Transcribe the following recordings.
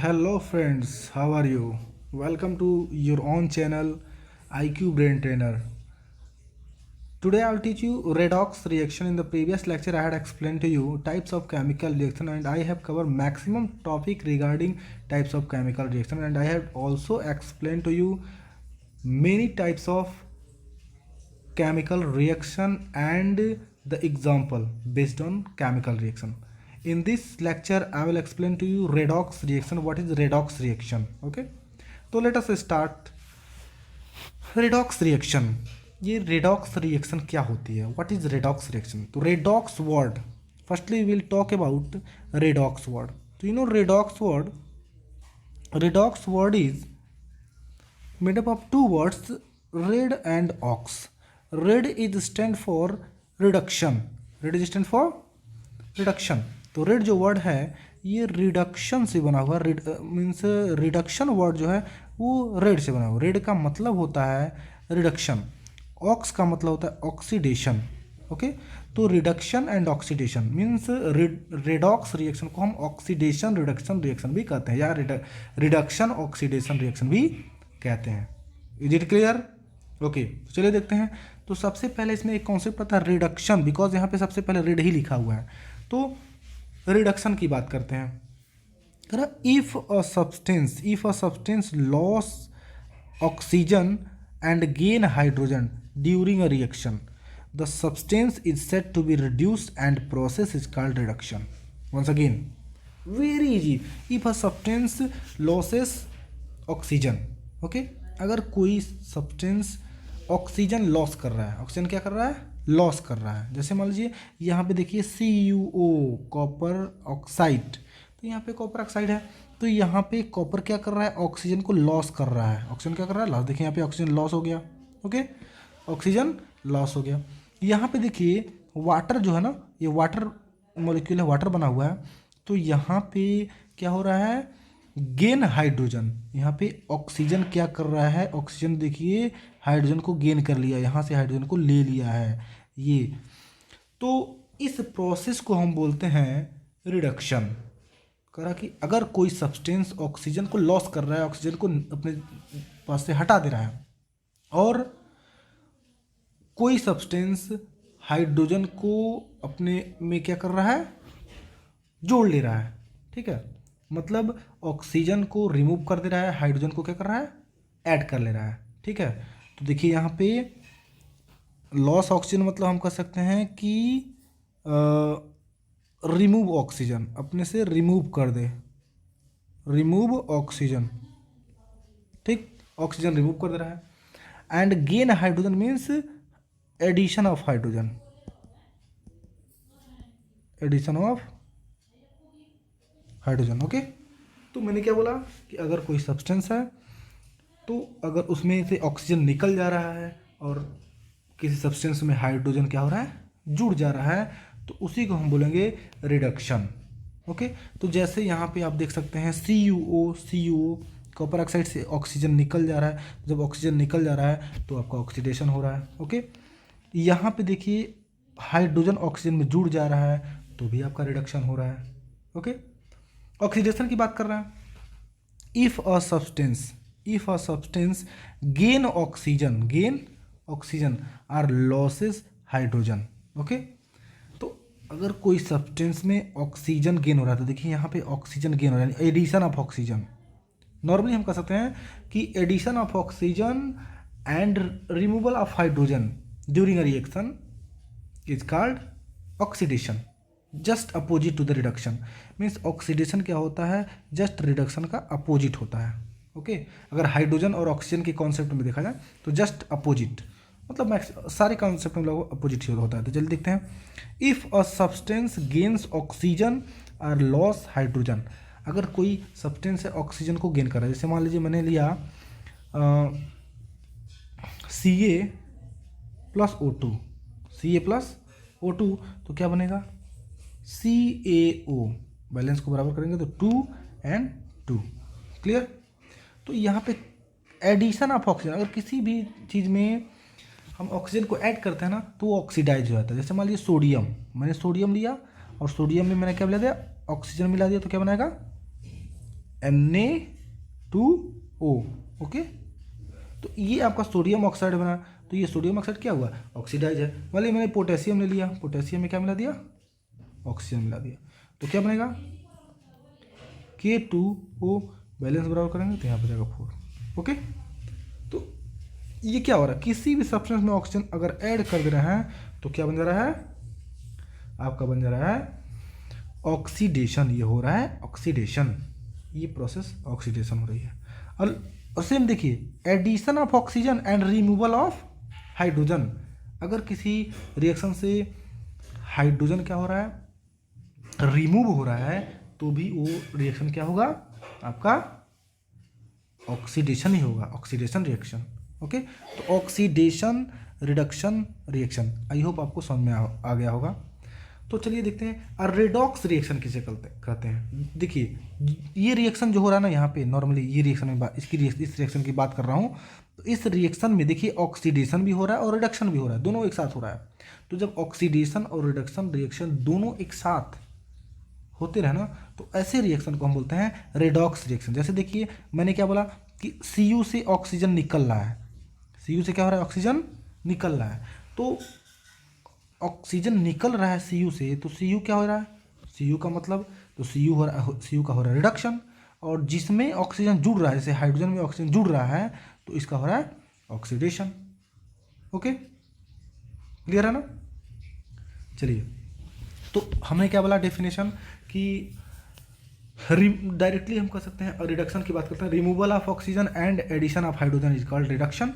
Hello friends, how are you? Welcome to your own channel IQ Brain Trainer. Today I will teach you redox reaction. In the previous lecture I had explained to you types of chemical reaction and I have covered maximum topic regarding types of chemical reaction, and I have also explained to you many types of chemical reaction and the example based on chemical reaction. In this lecture I will explain to you redox reaction. What is redox reaction? Okay, तो let us start. redox reaction, ये redox reaction क्या होती है? What is redox reaction? तो redox word, firstly we will talk about redox word. तो you know redox word is made up of two words, red and ox. Red is stand for reduction. red is stand for reduction. तो red जो word है ये reduction से बना हुआ, means reduction word जो है वो रेड से बना हुआ. रेड का मतलब होता है रिडक्शन, ऑक्स का मतलब होता है ऑक्सीडेशन. ओके, तो reduction and oxidation means redox reaction को हम ऑक्सीडेशन रिडक्शन रिएक्शन भी कहते हैं या रिडक्शन ऑक्सीडेशन रिएक्शन भी कहते हैं. Is it clear? ओके, तो चलिए देखते हैं. तो सबसे पहले इसमें एक कॉन्सेप्ट आता है रिडक्शन, बिकॉज यहाँ पे सबसे पहले रेड ही लिखा हुआ है. तो रिडक्शन की बात करते हैं. If a substance loss oxygen and gain hydrogen during a reaction, the substance is said to be reduced and process is called reduction. Once again, very easy. If a substance losses oxygen, okay, अगर कोई substance oxygen loss कर रहा है, oxygen क्या कर रहा है? Loss कर रहा है. जैसे मान लीजिए यहाँ पे देखिए CuO, कॉपर ऑक्साइड. तो यहाँ पे कॉपर ऑक्साइड है, तो यहाँ पे कॉपर क्या कर रहा है? ऑक्सीजन को लॉस कर रहा है. ऑक्सीजन क्या कर रहा है? लॉस. देखिए यहाँ पे ऑक्सीजन लॉस हो गया. ओके, ऑक्सीजन लॉस हो गया. यहाँ पे देखिए वाटर जो है ना, ये वाटर मॉलिक्यूल है, वाटर बना हुआ है. तो यहाँ पे क्या हो रहा है? Gain hydrogen. यहाँ पे ऑक्सीजन क्या कर रहा है? ऑक्सीजन देखिए हाइड्रोजन को गेन कर लिया, यहाँ से हाइड्रोजन को ले लिया है ये. तो इस प्रोसेस को हम बोलते हैं रिडक्शन. करा कि अगर कोई सब्सटेंस ऑक्सीजन को लॉस कर रहा है, ऑक्सीजन को अपने पास से हटा दे रहा है, और कोई सब्सटेंस हाइड्रोजन को अपने में क्या कर रहा है? जोड़ ले रहा है. ठीक है, मतलब ऑक्सीजन को रिमूव कर दे रहा है, हाइड्रोजन को क्या कर रहा है? ऐड कर ले रहा है. ठीक है, तो देखिए यहाँ पे लॉस ऑक्सीजन मतलब हम कह सकते हैं कि रिमूव ऑक्सीजन, अपने से रिमूव कर दे, रिमूव ऑक्सीजन. ठीक, ऑक्सीजन रिमूव कर दे रहा है. And gain hydrogen means addition of hydrogen, addition of hydrogen. Okay, तो मैंने क्या बोला कि अगर कोई सब्सटेंस है तो अगर उसमें से ऑक्सीजन निकल जा रहा है और किसी सब्सटेंस में हाइड्रोजन क्या हो रहा है? जुड़ जा रहा है, तो उसी को हम बोलेंगे रिडक्शन. ओके, तो जैसे यहाँ पे आप देख सकते हैं CuO, कॉपर ऑक्साइड से ऑक्सीजन निकल जा रहा है. जब ऑक्सीजन निकल जा रहा है तो आपका ऑक्सीडेशन हो रहा है. ओके, यहाँ पे देखिए हाइड्रोजन ऑक्सीजन में जुड़ जा रहा है तो भी आपका रिडक्शन हो रहा है. ओके, ऑक्सीडेशन की बात कर रहा है. If a substance gain oxygen R losses hydrogen. Okay, तो अगर कोई सब्सटेंस में ऑक्सीजन गेन हो रहा है तो देखिए यहाँ पे ऑक्सीजन गेन हो रहा है, एडिशन ऑफ ऑक्सीजन. नॉर्मली हम कह सकते हैं कि addition of oxygen and removal of hydrogen during a reaction is called oxidation. Just opposite to the reduction. Means oxidation क्या होता है? जस्ट रिडक्शन का अपोजिट होता है. ओके, अगर हाइड्रोजन और ऑक्सीजन के कॉन्सेप्ट में देखा जाए तो जस्ट अपोजिट, मतलब सारे कॉन्सेप्ट में लोग अपोजिट ही होता है. तो जल्दी देखते हैं. If a substance gains oxygen और लॉस हाइड्रोजन, अगर कोई सब्सटेंस है ऑक्सीजन को गेन कर रहा है, जैसे मान लीजिए मैंने लिया Ca+O2, तो क्या बनेगा? CaO. बैलेंस को बराबर करेंगे तो 2 and 2. क्लियर? तो यहाँ पे एडिशन ऑफ ऑक्सीजन, अगर किसी भी चीज़ में हम ऑक्सीजन को ऐड करते हैं ना तो वो ऑक्सीडाइज हो जाता है. जैसे मान लीजिए सोडियम, मैंने सोडियम लिया और सोडियम में मैंने क्या मिला दिया? ऑक्सीजन मिला दिया, तो क्या बनाएगा? Na2O। ओके, तो ये आपका सोडियम ऑक्साइड बना, तो ये सोडियम ऑक्साइड क्या हुआ, ऑक्सीडाइज है। वाले मैंने पोटेशियम ले लिया, पोटेशियम में क्या मिला दिया, ऑक्सीजन मिला दिया, तो क्या बनेगा K2O, बैलेंस बराबर करेंगे तो यहाँ पर जाएगा 4। ओके, तो ये क्या हो रहा है, किसी भी सब्सटेंस में ऑक्सीजन अगर ऐड कर दे रहे हैं तो क्या बन जा रहा है, आपका बन जा रहा है ऑक्सीडेशन। ये हो रहा है ऑक्सीडेशन, ये प्रोसेस ऑक्सीडेशन हो रही है। और सेम देखिए, addition of oxygen and removal of hydrogen. अगर किसी रिएक्शन से हाइड्रोजन क्या हो रहा है, रिमूव हो रहा है, तो भी वो रिएक्शन क्या होगा, आपका ऑक्सीडेशन ही होगा, ऑक्सीडेशन रिएक्शन। ओके, तो oxidation reduction reaction, I hope आपको समझ में आ गया होगा। तो चलिए देखते हैं रेडॉक्स रिएक्शन किसे कहते हैं। देखिए, ये रिएक्शन जो हो रहा है ना यहाँ पे, नॉर्मली ये रिएक्शन में इस रिएक्शन की बात कर रहा हूँ, तो इस रिएक्शन में देखिए ऑक्सीडेशन भी हो रहा है और रिडक्शन भी हो रहा है, दोनों एक साथ हो रहा है। तो जब ऑक्सीडेशन और रिडक्शन रिएक्शन दोनों एक साथ होते रहे ना, तो ऐसे रिएक्शन को हम बोलते हैं रेडॉक्स रिएक्शन। जैसे देखिए, मैंने क्या बोला कि Cu से ऑक्सीजन निकल रहा है, Cu से क्या हो रहा है, ऑक्सीजन निकल रहा है। तो ऑक्सीजन निकल रहा है Cu से, तो Cu क्या हो रहा है, Cu का मतलब, तो Cu हो रहा है, Cu का हो रहा है रिडक्शन। और जिसमें ऑक्सीजन जुड़ रहा है, जैसे हाइड्रोजन में ऑक्सीजन जुड़ रहा है, तो इसका हो रहा है ऑक्सीडेशन। ओके, क्लियर है ना। चलिए, तो हमने क्या बोला डेफिनेशन कि डायरेक्टली हम कर सकते हैं, रिडक्शन की बात करते हैं, removal of oxygen and addition of hydrogen is called reduction.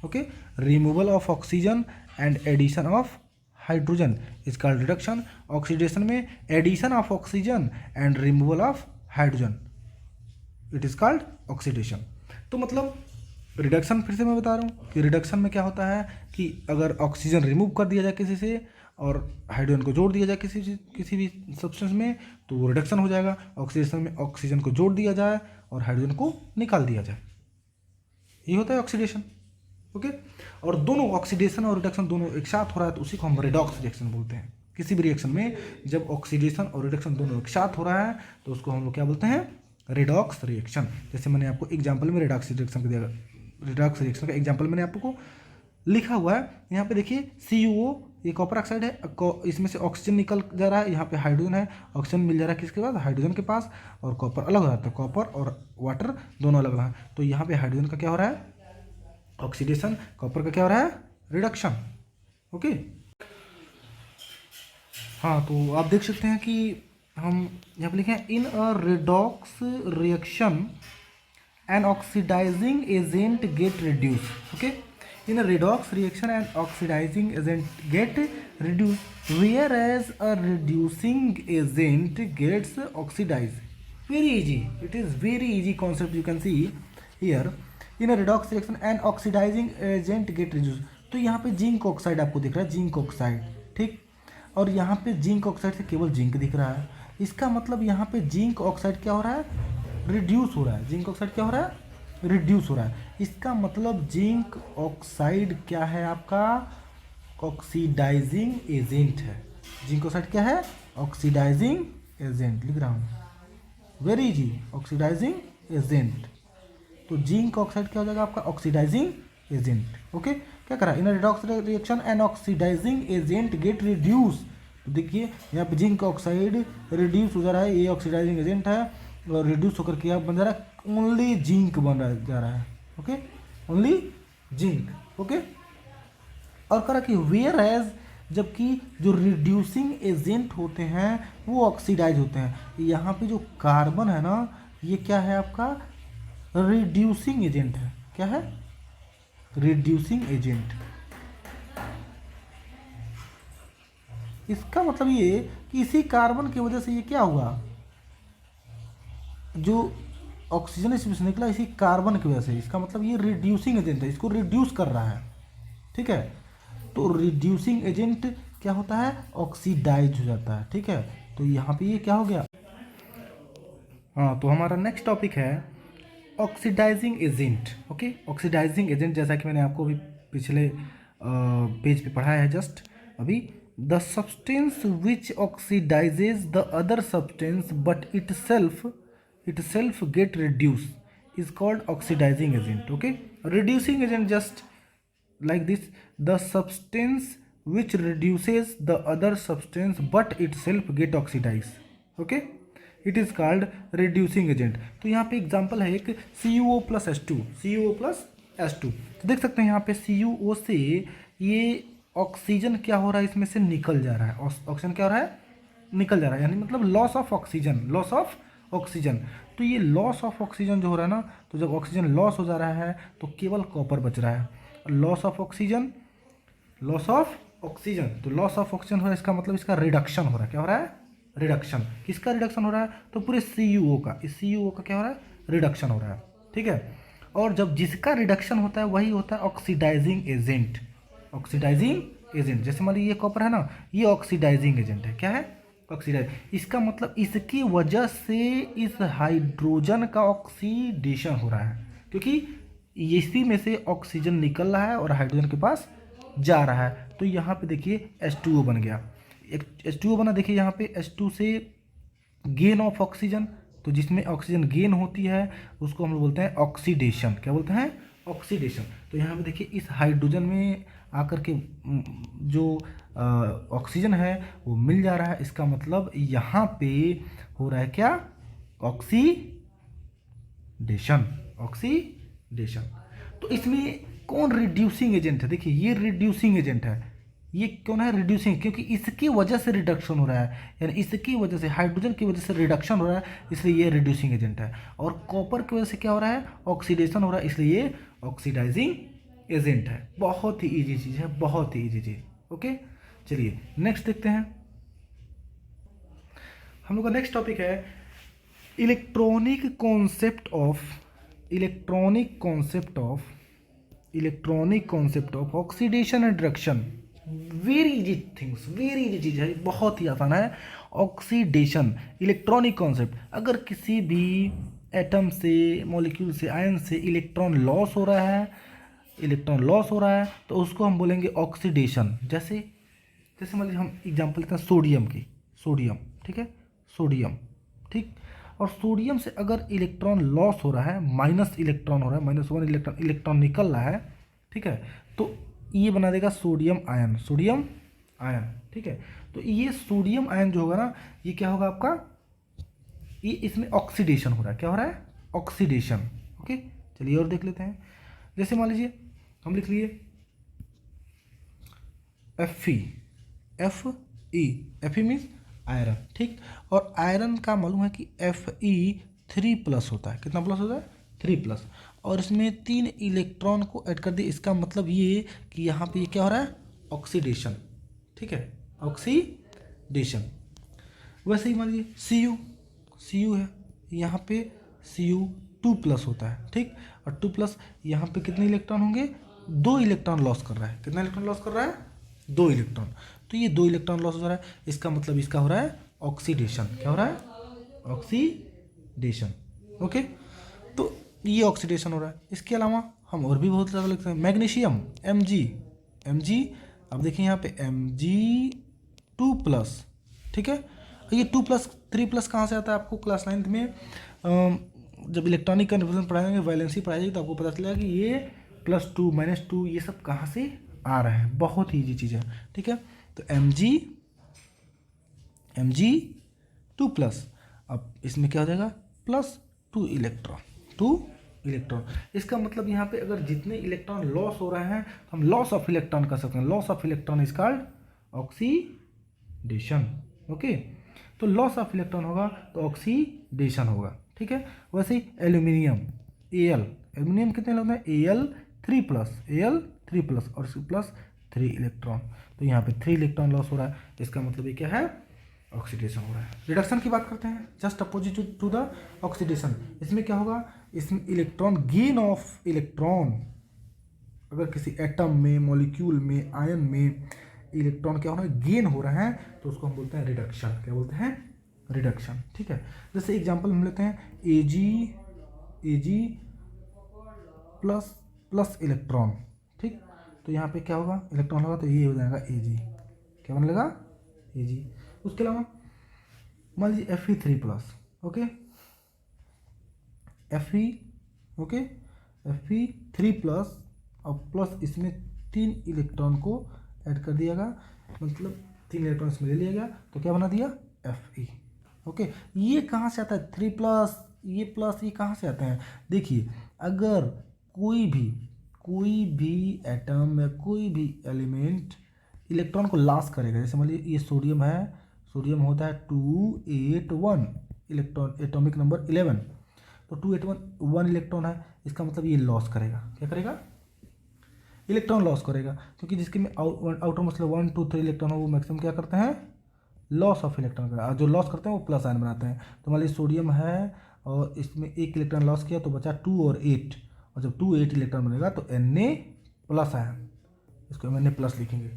Okay, removal of oxygen and addition of hydrogen is called reduction. Oxidation में addition of oxygen and removal of hydrogen, it is called oxidation. तो मतलब reduction, फिर से मैं बता रहा हूँ कि रिडक्शन में क्या होता है कि अगर ऑक्सीजन रिमूव कर दिया जाए किसी से और हाइड्रोजन को जोड़ दिया जाए किसी भी सब्सटेंस में, तो वो रिडक्शन हो जाएगा। ऑक्सीडेशन में ऑक्सीजन को जोड़ दिया जाए और हाइड्रोजन को निकाल दिया जाए, ये होता है ऑक्सीडेशन। ओके, और दोनों ऑक्सीडेशन और रिडक्शन दोनों एक साथ हो रहा है, तो उसी को हम रेडॉक्स रिएक्शन बोलते हैं। किसी भी रिएक्शन में जब ऑक्सीडेशन और रिडक्शन दोनों एक साथ हो रहा है, तो उसको हम लोग क्या बोलते हैं, रेडॉक्स रिएक्शन। जैसे मैंने आपको एग्जाम्पल में रेडॉक्स रिएक्शन का दिया, रेडॉक्स रिएक्शन का एग्जाम्पल मैंने आपको लिखा हुआ है यहाँ पे। देखिए CuO, ये कॉपर ऑक्साइड है, इसमें से ऑक्सीजन निकल जा रहा है, यहाँ पे हाइड्रोजन है, ऑक्सीजन मिल जा रहा है किसके पास, हाइड्रोजन के पास, और कॉपर अलग हो जाता है, कॉपर और वाटर दोनों अलग है। तो यहाँ पे हाइड्रोजन का क्या हो रहा है, ऑक्सीडेशन, कॉपर का क्या हो रहा है, रिडक्शन। ओके, हाँ, तो आप देख सकते हैं कि हम यहाँ पे लिखे हैं, in a redox reaction an oxidizing agent get reduced. Okay, in a redox reaction an oxidizing agent get reduced, whereas a reducing agent gets oxidized. Very easy, it is very easy concept. You can see here, in a redox reaction an oxidizing agent get reduced. तो यहाँ पे zinc oxide आपको दिख रहा है, zinc oxide, ठीक, और यहाँ पे जिंक ऑक्साइड से केवल जिंक दिख रहा है। इसका मतलब यहाँ पे जिंक ऑक्साइड क्या हो रहा है, रिड्यूस हो रहा है। जिंक ऑक्साइड क्या हो रहा है, रिड्यूस हो रहा है। इसका मतलब जिंक ऑक्साइड क्या है, आपका ऑक्सीडाइजिंग एजेंट है। जिंक ऑक्साइड क्या है, ऑक्सीडाइजिंग एजेंट, लिख रहा हूँ, वेरी इजी, ऑक्सीडाइजिंग एजेंट। तो जिंक ऑक्साइड क्या हो जाएगा, आपका ऑक्सीडाइजिंग एजेंट। ओके, क्या करा, in redox reaction an oxidizing agent get reduce. तो देखिए यहाँ पे जिंक ऑक्साइड रिड्यूस हो जा रहा है, ये ऑक्सीडाइजिंग एजेंट है, और रिड्यूस होकर क्या बन जा रहा है, ओनली जिंक बन रहा जा रहा है। Okay, only zinc. ओके, और करा कि वेयर एज, जबकि जो रिड्यूसिंग एजेंट होते हैं वो ऑक्सीडाइज होते हैं। यहाँ पे जो कार्बन है ना, ये क्या है, आपका रिड्यूसिंग एजेंट है। क्या है, रिड्यूसिंग एजेंट। इसका मतलब ये कि इसी कार्बन की वजह से ये क्या हुआ, जो ऑक्सीजन इसमें से निकला इसी कार्बन की वजह से, इसका मतलब ये रिड्यूसिंग एजेंट है, इसको रिड्यूस कर रहा है। ठीक है, तो रिड्यूसिंग एजेंट क्या होता है, ऑक्सीडाइज हो जाता है। ठीक है, तो यहाँ पे ये क्या हो गया। हाँ, तो हमारा नेक्स्ट टॉपिक है oxidising agent. Okay, oxidising agent, जैसा कि मैंने आपको अभी पिछले पेज पे पढ़ाया है जस्ट अभी, the substance which oxidises the other substance but it self itself get reduced is called oxidizing agent. Okay, reducing agent just like this, the substance which reduces the other substance but itself get oxidized. Okay, it is called reducing agent. तो यहाँ पे example है एक CuO plus H2, CuO plus H2. तो देख सकते हैं यहाँ पे CuO से ये ऑक्सीजन क्या हो रहा है, इसमें से निकल जा रहा है. ऑक्सीजन क्या हो रहा है, निकल जा रहा है, यानी मतलब loss of oxygen, loss of oxygen. तो ये लॉस ऑफ ऑक्सीजन जो हो रहा है ना, तो जब ऑक्सीजन लॉस हो जा रहा है तो केवल कॉपर बच रहा है. Loss of oxygen, loss of oxygen, तो लॉस ऑफ ऑक्सीजन हो रहा है, इसका मतलब इसका रिडक्शन हो रहा है. क्या हो रहा है, रिडक्शन. किसका रिडक्शन हो रहा है, तो पूरे CuO का, इस CuO का क्या हो रहा है, रिडक्शन हो रहा है. ठीक है, और जब जिसका रिडक्शन होता है वही होता है ऑक्सीडाइजिंग एजेंट. ऑक्सीडाइजिंग एजेंट, जैसे मान लीजिए ये कॉपर है ना, ये ऑक्सीडाइजिंग एजेंट है. क्या है, ऑक्सीडाइज. इसका मतलब इसकी वजह से इस हाइड्रोजन का ऑक्सीडेशन हो रहा है, क्योंकि इसी में से ऑक्सीजन निकल रहा है और हाइड्रोजन के पास जा रहा है. तो यहाँ पे देखिए H2O बन गया. एक H2O बना, देखिए यहाँ पे H2 से गेन ऑफ ऑक्सीजन, तो जिसमें ऑक्सीजन गेन होती है उसको हम लोग बोलते हैं ऑक्सीडेशन. क्या बोलते हैं, ऑक्सीडेशन. तो यहाँ पे देखिए इस हाइड्रोजन में आकर के जो ऑक्सीजन है वो मिल जा रहा है, इसका मतलब यहाँ पे हो रहा है क्या, ऑक्सीडेशन, ऑक्सीडेशन. तो इसमें कौन रिड्यूसिंग एजेंट है, देखिए ये रिड्यूसिंग एजेंट है. ये क्यों है रिड्यूसिंग, क्योंकि इसकी वजह से रिडक्शन हो रहा है, यानी इसकी वजह से, हाइड्रोजन की वजह से रिडक्शन हो रहा है, इसलिए ये रिड्यूसिंग एजेंट है. और कॉपर की वजह से क्या हो रहा है, ऑक्सीडेशन हो रहा है, इसलिए ये ऑक्सीडाइजिंग एजेंट है. बहुत ही ईजी चीज़ है, बहुत ही ईजी चीज़. ओके, चलिए नेक्स्ट देखते हैं. हम लोग का नेक्स्ट टॉपिक है electronic concept of oxidation and reduction. Very easy things, very easy चीज़ है, बहुत ही आसान है. Oxidation, electronic concept. अगर किसी भी एटम से, मॉलिक्यूल से, आयन से इलेक्ट्रॉन लॉस हो रहा है, तो उसको हम बोलेंगे ऑक्सीडेशन. जैसे मान लीजिए हम एग्जांपल लेते हैं सोडियम की, सोडियम. ठीक है, सोडियम. ठीक, और सोडियम से अगर इलेक्ट्रॉन लॉस हो रहा है, माइनस इलेक्ट्रॉन हो रहा है, -1 इलेक्ट्रॉन निकल रहा है. ठीक है, तो ये बना देगा सोडियम आयन, सोडियम आयन. ठीक है, तो ये सोडियम आयन जो होगा ना, ये क्या होगा आपका, ये इसमें ऑक्सीडेशन हो रहा है. क्या हो रहा है, ऑक्सीडेशन. ओके, चलिए और देख लेते हैं. जैसे मान लीजिए हम लिख लिए Fe, Fe मीन्स आयरन. ठीक, और आयरन का मालूम है कि Fe3+ होता है. कितना प्लस होता है, 3+. और इसमें 3 इलेक्ट्रॉन को ऐड कर दिए, इसका मतलब ये कि यहाँ पे ये क्या हो रहा है, ऑक्सीडेशन. ठीक है, ऑक्सीडेशन. वैसे ही मान लीजिए Cu है, यहाँ पे Cu2+ होता है. ठीक, और 2+, यहाँ पे कितने इलेक्ट्रॉन होंगे, 2 इलेक्ट्रॉन लॉस कर रहा है. कितना इलेक्ट्रॉन लॉस कर रहा है, 2 इलेक्ट्रॉन. तो ये 2 इलेक्ट्रॉन लॉस हो रहा है, इसका मतलब इसका हो रहा है ऑक्सीडेशन. क्या हो रहा है, ऑक्सीडेशन. ओके, तो ये ऑक्सीडेशन हो रहा है. इसके अलावा हम और भी बहुत ज़्यादा लिखते हैं. Magnesium, Mg. अब देखिए यहाँ पे Mg2+. ठीक है, ये 2+, 3+ कहाँ से आता है, आपको क्लास 9th में जब इलेक्ट्रॉनिक कन्वर्जन पढ़ाएंगे, वैलेंसी पढ़ाएंगे, तो आपको पता चलेगा कि ये +2, -2 ये सब कहाँ से आ रहा है. बहुत ही ईजी चीज़ है. ठीक है, तो Mg2+. अब इसमें क्या हो जाएगा, +2 इलेक्ट्रॉन. इसका मतलब यहाँ पे अगर जितने इलेक्ट्रॉन लॉस हो रहे हैं तो हम लॉस ऑफ इलेक्ट्रॉन कर सकते हैं. Loss of electron is called oxidation. Okay, तो लॉस ऑफ इलेक्ट्रॉन होगा तो ऑक्सीडेशन होगा. ठीक है, वैसे ही एल्यूमिनियम, एल्यूमिनियम कितने लोग हैं, Al3+, और इसके +3 इलेक्ट्रॉन. तो यहाँ पे 3 इलेक्ट्रॉन लॉस हो रहा है, इसका मतलब ये क्या है, ऑक्सीडेशन हो रहा है. रिडक्शन की बात करते हैं, just opposite to the oxidation. इसमें क्या होगा, इसमें इलेक्ट्रॉन, गेन ऑफ इलेक्ट्रॉन. अगर किसी एटम में, मॉलिक्यूल में, आयन में इलेक्ट्रॉन क्या हो रहा है, गेन हो रहा है, तो उसको हम बोलते हैं रिडक्शन. क्या बोलते हैं, रिडक्शन. ठीक है, जैसे एग्जांपल हम लेते हैं Ag प्लस इलेक्ट्रॉन. ठीक, तो यहाँ पे क्या होगा, इलेक्ट्रॉन होगा तो ये हो जाएगा Ag. क्या बन लेगा, Ag. उसके अलावा मान लीजिए Fe3+. Okay, Fe, okay, Fe3+ और प्लस इसमें 3 इलेक्ट्रॉन को ऐड कर दिया गया, मतलब 3 इलेक्ट्रॉन इसमें ले लिया गया, तो क्या बना दिया Fe, ओके। ये कहाँ से आता है 3+, ये प्लस, ये कहाँ से आते हैं? देखिए, अगर कोई भी एटम या कोई भी एलिमेंट इलेक्ट्रॉन को लॉस करेगा, जैसे मान लीजिए ये सोडियम है, सोडियम होता है 281 इलेक्ट्रॉन, एटॉमिक नंबर 11, तो 281 इलेक्ट्रॉन है, इसका मतलब ये लॉस करेगा, क्या करेगा? इलेक्ट्रॉन लॉस करेगा, क्योंकि जिसके में आउटर मतलब 1 2 3 इलेक्ट्रॉन हो वो मैक्सिमम क्या करते हैं? लॉस ऑफ इलेक्ट्रॉन करेगा, जो लॉस करते हैं वो प्लस आयन बनाते हैं। तो मान लीजिए सोडियम है और इसमें 1 इलेक्ट्रॉन लॉस किया तो बचा 2 और 8, और जब 2 8 इलेक्ट्रॉन बनेगा तो Na+ आयन, इसको Na+ लिखेंगे,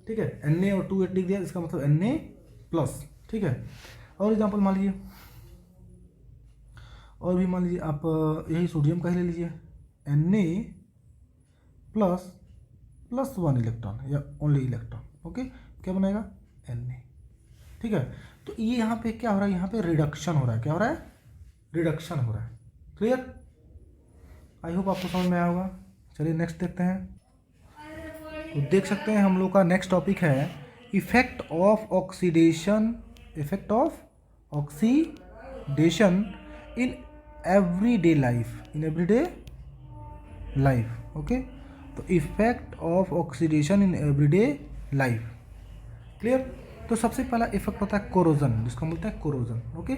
ठीक है। Na और 2 8 लिख दिया, इसका मतलब Na+, ठीक है। और एग्जाम्पल मान लीजिए, और भी मान लीजिए आप यही सोडियम का ही ले लीजिए, Na++1 इलेक्ट्रॉन या ओनली इलेक्ट्रॉन, ओके, क्या बनेगा? Na, ठीक है। तो ये यहाँ पे क्या हो रहा है? यहाँ पे रिडक्शन हो रहा है, क्या हो रहा है? रिडक्शन हो रहा है, क्लियर? आई होप आपको समझ में आया होगा। चलिए नेक्स्ट देखते हैं। तो देख सकते हैं हम लोग का नेक्स्ट टॉपिक है effect of oxidation, effect of oxidation in everyday life, in everyday life, okay. तो effect of oxidation in everyday life, clear? तो सबसे पहला इफेक्ट होता है कोरोजन, जिसको बोलते हैं कोरोजन, ओके।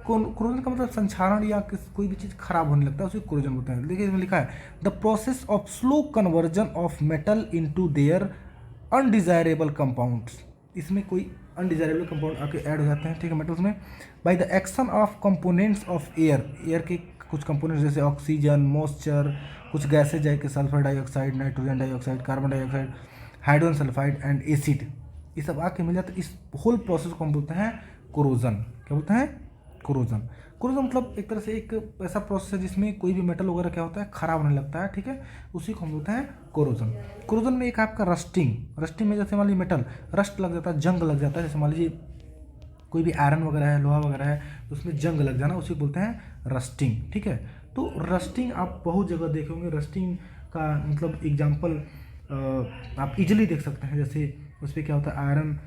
कोरोजन का मतलब संक्षारण या कोई भी चीज़ खराब होने लगता है उसे कोरोजन बोलते हैं। देखिए इसमें लिखा है the process of slow conversion of metal into their undesirable compounds, इसमें कोई अनडिजायरेबल कंपाउंड आके ऐड हो जाते हैं, ठीक है, मेटल्स में, by the action of components of air, air के कुछ कंपोनेंट्स जैसे ऑक्सीजन, मॉइस्चर, कुछ गैसेज जैसे sulphur dioxide, nitrogen dioxide, carbon dioxide, hydrogen sulphide and acid, ये सब आके मिल जाते हैं। इस होल प्रोसेस को हम बोलते हैं कोरोजन, क्या बोलते हैं? कोरोजन। कोरोजन मतलब एक तरह से एक ऐसा प्रोसेस है जिसमें कोई भी मेटल वगैरह क्या होता है? खराब होने लगता है, ठीक है, उसी को हम बोलते हैं कोरोजन। कोरोजन में एक आपका रस्टिंग, रस्टिंग में जैसे मान लीजिए मेटल रस्ट लग जाता है, जंग लग जाता है, जैसे मान लीजिए कोई भी आयरन वगैरह है, लोहा वगैरह है, तो उसमें जंग लग जाना, उसी को बोलते हैं रस्टिंग, ठीक है। तो रस्टिंग आप बहुत जगह देखे होंगे, रस्टिंग का मतलब एग्जाम्पल आप इजीली देख सकते हैं, जैसे उस पर क्या होता है, आयरन,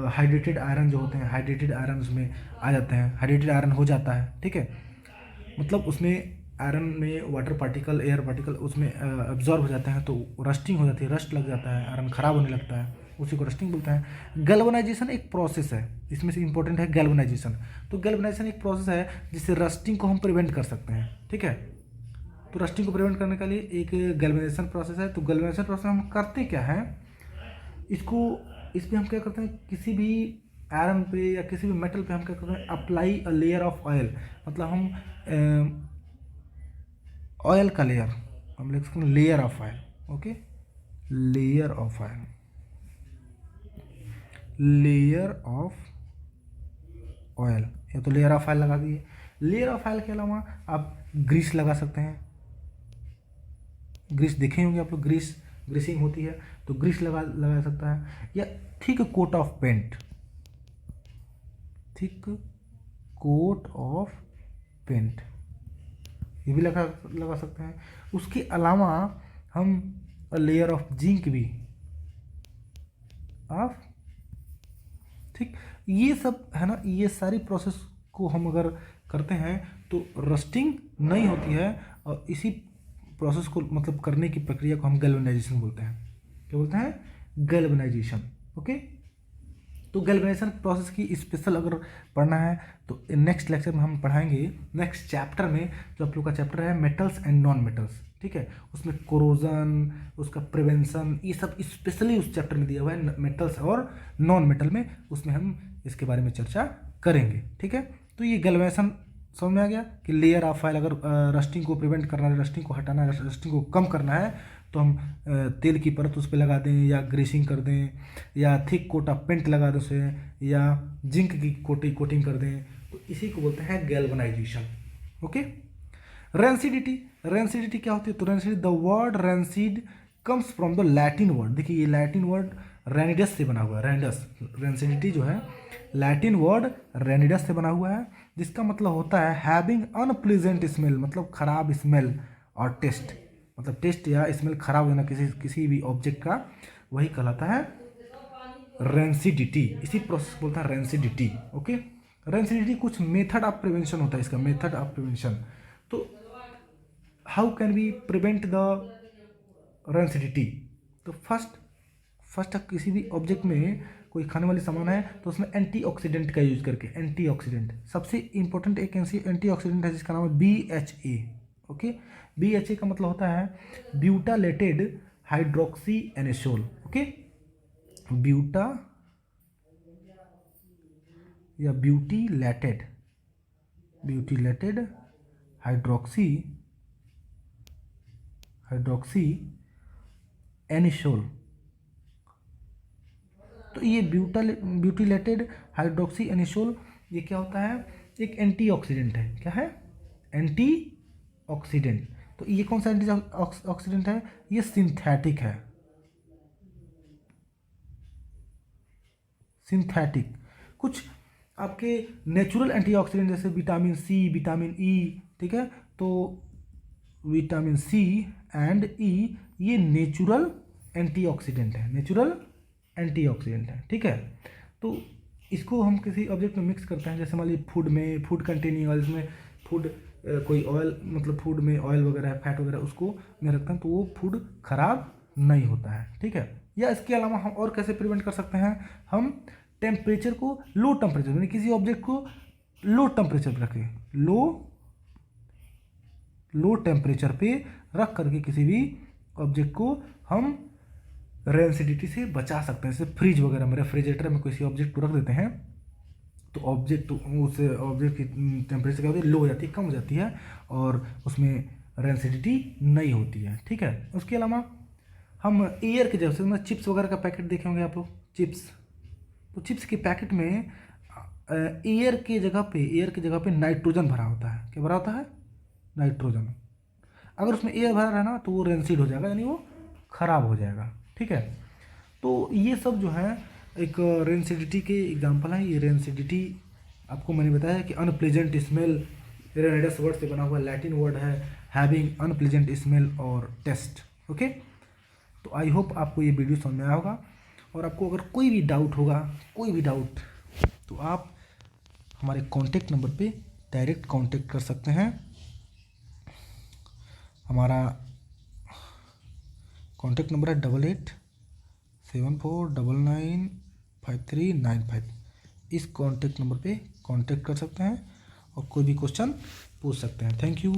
हाइड्रेटेड आयरन जो होते हैं, हाइड्रेटेड आयरन उसमें आ जाते हैं, हाइड्रेटेड आयरन हो जाता है, ठीक है, मतलब उसमें आयरन में वाटर पार्टिकल, एयर पार्टिकल उसमें एब्जॉर्ब हो जाते हैं, तो रस्टिंग हो जाती है, रस्ट लग जाता है, आयरन खराब होने लगता है, उसी को रस्टिंग बोलते हैं। गैल्वेनाइजेशन एक प्रोसेस है, इसमें से इंपॉर्टेंट है गैल्वेनाइजेशन। तो गैल्वेनाइजेशन एक प्रोसेस है जिससे रस्टिंग को हम प्रिवेंट कर सकते हैं, ठीक है। तो रस्टिंग को प्रिवेंट करने के लिए एक गैल्वेनाइजेशन प्रोसेस है। तो गैल्वेनाइजेशन प्रोसेस हम करते क्या हैं, इसको, इसमें हम क्या करते हैं, किसी भी आयरन पे या किसी भी मेटल पे हम क्या करते हैं, apply a layer of oil, मतलब हम ऑयल का लेयर, हम लिख सकते हैं layer of oil, okay, layer of oil, layer of oil, या तो लेयर ऑफ ऑयल लगा दिए। लेयर ऑफ ऑयल के अलावा आप ग्रीस लगा सकते हैं, ग्रीस देखे होंगे आप लोग, ग्रीसिंग होती है, तो ग्रीस लगा सकता है, या thick coat of paint, thick coat of paint, ये भी लगा सकते हैं। उसके अलावा हम लेयर ऑफ जिंक भी, ऑफ, ठीक, ये सब है ना, ये सारी प्रोसेस को हम अगर करते हैं तो रस्टिंग नहीं होती है, और इसी प्रोसेस को मतलब करने की प्रक्रिया को हम गैल्वेनाइजेशन बोलते हैं। क्या बोलते हैं? Galvanisation, okay. तो गैल्वेनाइजेशन प्रोसेस की स्पेशल अगर पढ़ना है तो नेक्स्ट लेक्चर में हम पढ़ाएंगे, नेक्स्ट चैप्टर में, जो आप लोग का चैप्टर है मेटल्स एंड नॉन मेटल्स, ठीक है, उसमें कोरोजन, उसका प्रिवेंशन, ये सब स्पेशली उस चैप्टर में दिया हुआ है, मेटल्स और नॉन मेटल में, उसमें हम इसके बारे में चर्चा करेंगे, ठीक है। तो ये गैल्वेनाइजेशन समझ में आ गया कि लेयर ऑफ ऑयल, अगर रस्टिंग को प्रिवेंट करना है, रस्टिंग को हटाना है, रस्टिंग को कम करना है, तो हम तेल की परत उस पर लगा दें, या ग्रीसिंग कर दें, या थिक कोट ऑफ पेंट लगा दें उसे, या जिंक की कोटिंग कर दें, तो इसी को बोलते हैं गैल्वेनाइजेशन, ओके। रेंसिडिटी, रेंसिडिटी क्या होती है? तो rancidity, the word rancid comes from the Latin word, देखिए ये लैटिन वर्ड रेनिडस से बना हुआ है। रेनिडस, रेंसिडिटी जो है लैटिन वर्ड रेनिडस से बना हुआ है, जिसका मतलब होता है हैविंग अनप्लीजेंट स्मेल, मतलब खराब स्मेल, और टेस्ट, मतलब टेस्ट या स्मेल खराब होना किसी भी ऑब्जेक्ट का, वही कहलाता है रेंसिडिटी। इसी प्रोसेस बोलता है रेंसिडिटी। ओके, रेंसिडिटी कुछ मेथड ऑफ प्रिवेंशन होता है इसका, मेथड ऑफ प्रिवेंशन। तो how can we prevent the rancidity? तो फर्स्ट किसी भी ऑब्जेक्ट में कोई खाने वाली सामान है तो उसमें एंटीऑक्सीडेंट का यूज करके, एंटीऑक्सीडेंट सबसे इंपॉर्टेंट एक एंटीऑक्सीडेंट है जिसका नाम है BHA। ओके, BHA का मतलब होता है ब्यूटालेटेड हाइड्रोक्सी एनेसोल। ओके, ब्यूटा या ब्यूटीलेटेड हाइड्रोक्सी एनिसोल। तो ये ब्यूटीलेटेड हाइड्रोक्सी एनिसोल ये क्या होता है? एक एंटीऑक्सीडेंट है। क्या है? एंटीऑक्सीडेंट। तो ये कौन सा एंटीऑक्सीडेंट है? ये सिंथेटिक है, सिंथेटिक। कुछ आपके नेचुरल एंटीऑक्सीडेंट जैसे विटामिन सी, विटामिन ई, ठीक है, तो विटामिन सी एंड ई ये नेचुरल एंटीऑक्सीडेंट है, नेचुरल एंटीऑक्सीडेंट है, ठीक है। तो इसको हम किसी ऑब्जेक्ट में मिक्स करते हैं, जैसे मान लीजिए फूड में, फूड कंटेनिंग ऑयल्स में, फूड कोई ऑयल, मतलब फूड में ऑयल वगैरह है, फैट वगैरह, उसको में रखते हैं तो वो फूड खराब नहीं होता है, ठीक है। या इसके अलावा हम और कैसे प्रिवेंट कर सकते हैं? हम टेम्परेचर को लो टेम्परेचर, यानी किसी ऑब्जेक्ट को लो टेम्परेचर पर रखें, लो टेम्परेचर पे रख करके किसी भी ऑब्जेक्ट को हम रेंसिडिटी से बचा सकते हैं। जैसे फ्रिज वगैरह में, रेफ्रिजरेटर में किसी ऑब्जेक्ट को रख देते हैं तो उस ऑब्जेक्ट की टेम्परेचर क्या होती है? लो हो जाती है, कम हो जाती है, और उसमें रेंसिडिटी नहीं होती है, ठीक है। उसके अलावा हम एयर के जैसे में चिप्स वगैरह का पैकेट देखे होंगे आप लोग, चिप्स, तो चिप्स के पैकेट में एयर की जगह पे नाइट्रोजन भरा होता है। क्या भरा होता है? नाइट्रोजन। अगर उसमें एयर भरा रहा ना तो वो रेंसिड हो जाएगा, यानी वो खराब हो जाएगा, ठीक है। तो ये सब जो है एक रेंसिडिटी के एग्जांपल है। ये रेंसिडिटी आपको मैंने बताया कि अनप्लेजेंट स्मेल, रेनिडस वर्ड से बना हुआ लैटिन वर्ड है, हैविंग अनप्लेजेंट स्मेल और टेस्ट। ओके, तो आई होप आपको ये वीडियो समझ में आया होगा, और आपको अगर कोई भी डाउट होगा, तो आप हमारे कॉन्टेक्ट नंबर पे डायरेक्ट कॉन्टेक्ट कर सकते हैं। हमारा कॉन्टेक्ट नंबर है 8874995395। इस कॉन्टेक्ट नंबर पे कॉन्टेक्ट कर सकते हैं और कोई भी क्वेश्चन पूछ सकते हैं। Thank you,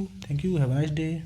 have a nice day.